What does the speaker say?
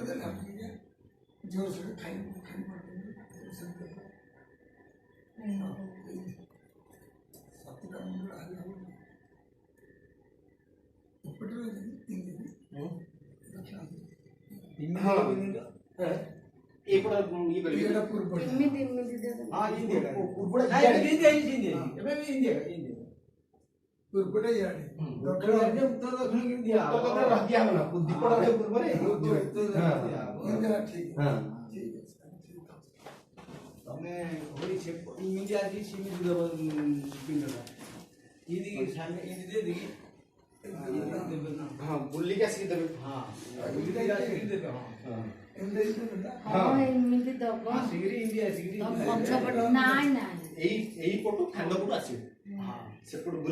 देना जोर से खाई खाई सत्ता मुंडा आला ऊपर ये पड़ा ये बल्ली ये पूर्व इम्मिदी दे दो। हां इंडिया का ऊपर नहीं इंडिया एबे भी इंडिया पूर्व यार दक्षिण राज्य उत्तर दक्षिण इंडिया तो कतरा रह गया ना बुद्धि पड़ा है ऊपर रे इंदिरा ठीक हां ठीक है तमे होई से इंडिया जी सीमी दब पिंडला इदी सामने इदी दे दी हां बुल्ली का सी देबे हां इदी का सीरी दे हां हां इम्मिदी दब। हां सिगरी इंडिया सिगरी पंचा पट नाय नाय एई पटो खांड पटो आसी हां सेपट बुल्ली